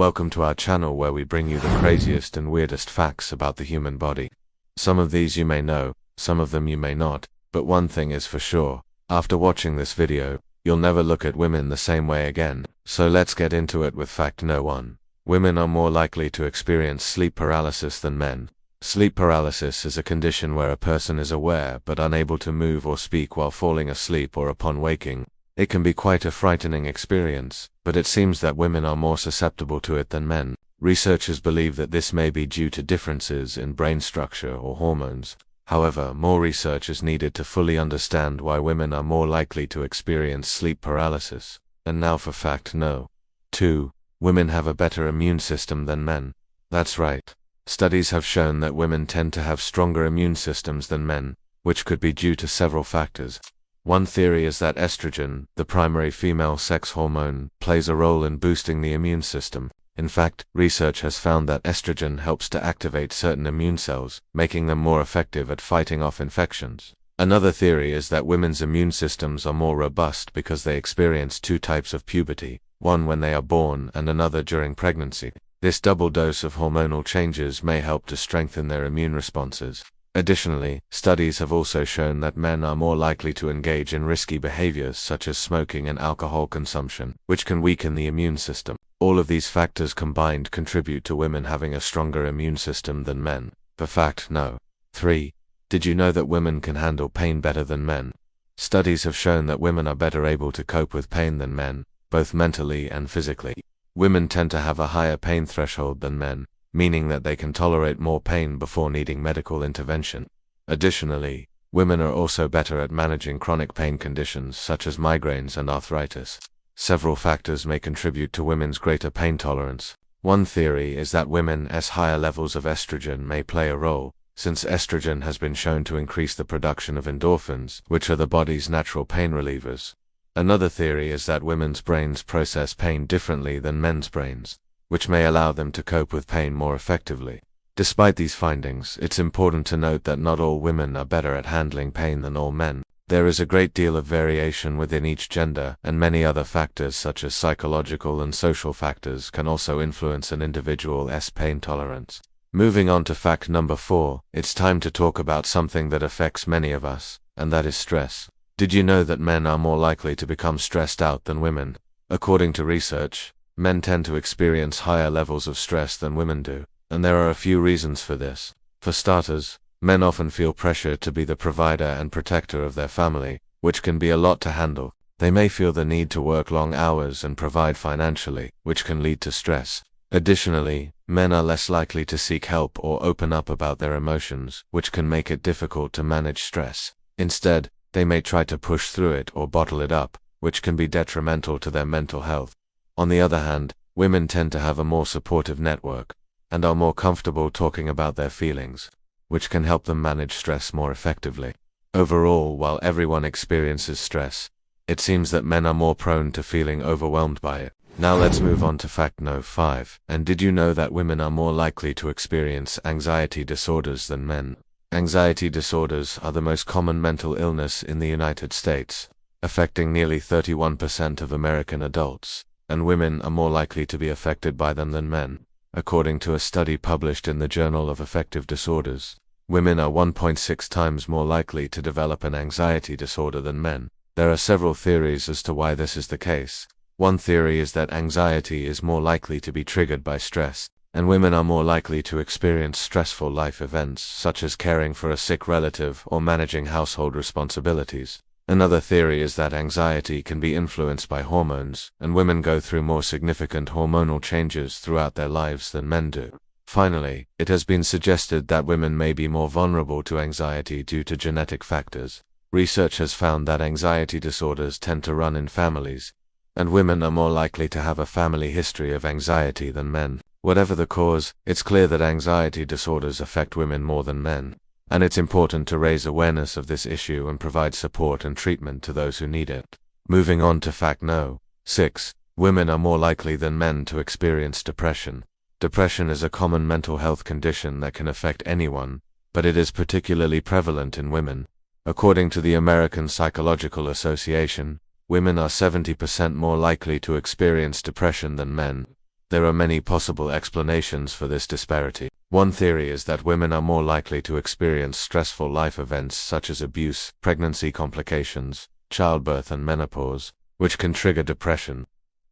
Welcome to our channel where we bring you the craziest and weirdest facts about the human body. Some of these you may know, some of them you may not, but one thing is for sure, after watching this video, you'll never look at women the same way again. So let's get into it with fact no. 1. Women are more likely to experience sleep paralysis than men. Sleep paralysis is a condition where a person is aware but unable to move or speak while falling asleep or upon waking. It can be quite a frightening experience, but it seems that women are more susceptible to it than men. Researchers believe that this may be due to differences in brain structure or hormones. However, more research is needed to fully understand why women are more likely to experience sleep paralysis. And now for fact no. 2. Women have a better immune system than men. That's right. Studies have shown that women tend to have stronger immune systems than men, which could be due to several factors. One theory is that estrogen, the primary female sex hormone, plays a role in boosting the immune system. In fact, research has found that estrogen helps to activate certain immune cells, making them more effective at fighting off infections. Another theory is that women's immune systems are more robust because they experience two types of puberty, one when they are born and another during pregnancy. This double dose of hormonal changes may help to strengthen their immune responses. Additionally, studies have also shown that men are more likely to engage in risky behaviors such as smoking and alcohol consumption, which can weaken the immune system. All of these factors combined contribute to women having a stronger immune system than men. For fact no. 3. Did you know that women can handle pain better than men? Studies have shown that women are better able to cope with pain than men, both mentally and physically. Women tend to have a higher pain threshold than men, meaning that they can tolerate more pain before needing medical intervention. Additionally, women are also better at managing chronic pain conditions such as migraines and arthritis. Several factors may contribute to women's greater pain tolerance. One theory is that women's higher levels of estrogen may play a role, since estrogen has been shown to increase the production of endorphins, which are the body's natural pain relievers. Another theory is that women's brains process pain differently than men's brains, which may allow them to cope with pain more effectively. Despite these findings, it's important to note that not all women are better at handling pain than all men. There is a great deal of variation within each gender, and many other factors such as psychological and social factors can also influence an individual's pain tolerance. Moving on to fact number 4, it's time to talk about something that affects many of us, and that is stress. Did you know that men are more likely to become stressed out than women? According to research, men tend to experience higher levels of stress than women do, and there are a few reasons for this. For starters, men often feel pressure to be the provider and protector of their family, which can be a lot to handle. They may feel the need to work long hours and provide financially, which can lead to stress. Additionally, men are less likely to seek help or open up about their emotions, which can make it difficult to manage stress. Instead, they may try to push through it or bottle it up, which can be detrimental to their mental health. On the other hand, women tend to have a more supportive network, and are more comfortable talking about their feelings, which can help them manage stress more effectively. Overall, while everyone experiences stress, it seems that men are more prone to feeling overwhelmed by it. Now let's move on to fact no. 5. And did you know that women are more likely to experience anxiety disorders than men? Anxiety disorders are the most common mental illness in the United States, affecting nearly 31% of American adults. And women are more likely to be affected by them than men. According to a study published in the Journal of Affective Disorders, women are 1.6 times more likely to develop an anxiety disorder than men. There are several theories as to why this is the case. One theory is that anxiety is more likely to be triggered by stress, and women are more likely to experience stressful life events such as caring for a sick relative or managing household responsibilities. Another theory is that anxiety can be influenced by hormones, and women go through more significant hormonal changes throughout their lives than men do. Finally, it has been suggested that women may be more vulnerable to anxiety due to genetic factors. Research has found that anxiety disorders tend to run in families, and women are more likely to have a family history of anxiety than men. Whatever the cause, it's clear that anxiety disorders affect women more than men. And it's important to raise awareness of this issue and provide support and treatment to those who need it. Moving on to fact no. 6. Women are more likely than men to experience depression. Depression is a common mental health condition that can affect anyone, but it is particularly prevalent in women. According to the American Psychological Association, women are 70% more likely to experience depression than men. There are many possible explanations for this disparity. One theory is that women are more likely to experience stressful life events such as abuse, pregnancy complications, childbirth and menopause, which can trigger depression.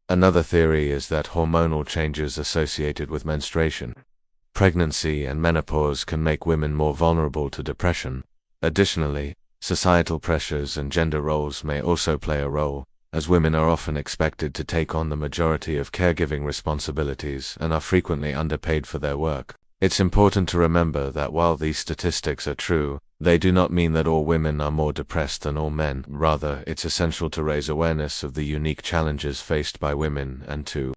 Another theory is that hormonal changes associated with menstruation, pregnancy and menopause can make women more vulnerable to depression. Additionally, societal pressures and gender roles may also play a role, as women are often expected to take on the majority of caregiving responsibilities and are frequently underpaid for their work. It's important to remember that while these statistics are true, they do not mean that all women are more depressed than all men. Rather, it's essential to raise awareness of the unique challenges faced by women and to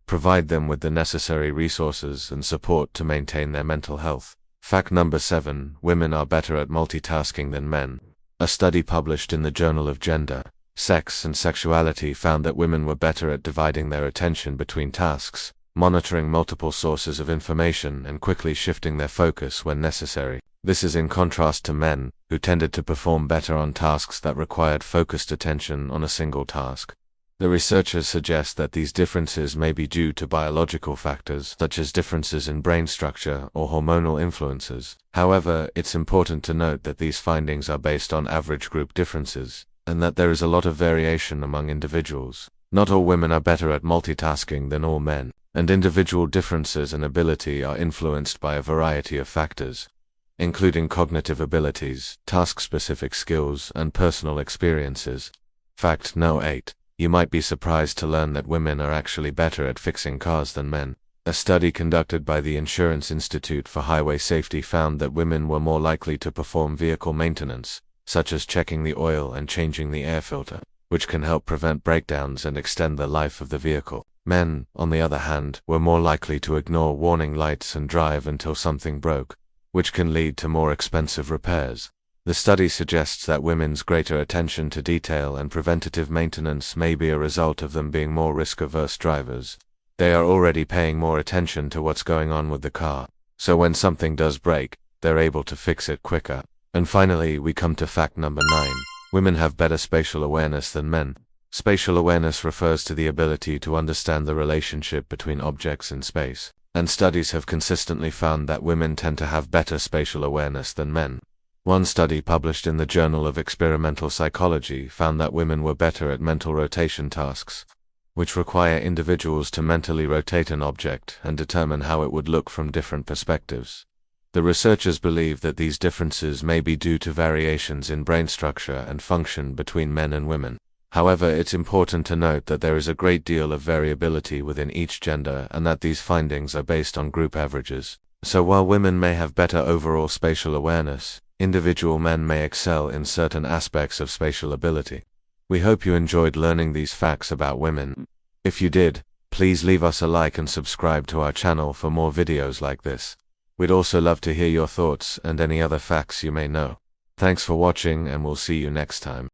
provide them with the necessary resources and support to maintain their mental health. Fact number 7. Women are better at multitasking than men. A study published in the Journal of Gender, Sex and Sexuality found that women were better at dividing their attention between tasks, monitoring multiple sources of information and quickly shifting their focus when necessary. This is in contrast to men, who tended to perform better on tasks that required focused attention on a single task. The researchers suggest that these differences may be due to biological factors, such as differences in brain structure or hormonal influences. However, it's important to note that these findings are based on average group differences, and that there is a lot of variation among individuals. Not all women are better at multitasking than all men, and individual differences in ability are influenced by a variety of factors, including cognitive abilities, task-specific skills, and personal experiences. Fact No. 8. You might be surprised to learn that women are actually better at fixing cars than men. A study conducted by the Insurance Institute for Highway Safety found that women were more likely to perform vehicle maintenance, such as checking the oil and changing the air filter, which can help prevent breakdowns and extend the life of the vehicle. Men, on the other hand, were more likely to ignore warning lights and drive until something broke, which can lead to more expensive repairs. The study suggests that women's greater attention to detail and preventative maintenance may be a result of them being more risk-averse drivers. They are already paying more attention to what's going on with the car, so when something does break, they're able to fix it quicker. And finally, we come to fact number 9. Women have better spatial awareness than men. Spatial awareness refers to the ability to understand the relationship between objects in space, and studies have consistently found that women tend to have better spatial awareness than men. One study published in the Journal of Experimental Psychology found that women were better at mental rotation tasks, which require individuals to mentally rotate an object and determine how it would look from different perspectives. The researchers believe that these differences may be due to variations in brain structure and function between men and women. However, it's important to note that there is a great deal of variability within each gender and that these findings are based on group averages. So while women may have better overall spatial awareness, individual men may excel in certain aspects of spatial ability. We hope you enjoyed learning these facts about women. If you did, please leave us a like and subscribe to our channel for more videos like this. We'd also love to hear your thoughts and any other facts you may know. Thanks for watching, and we'll see you next time.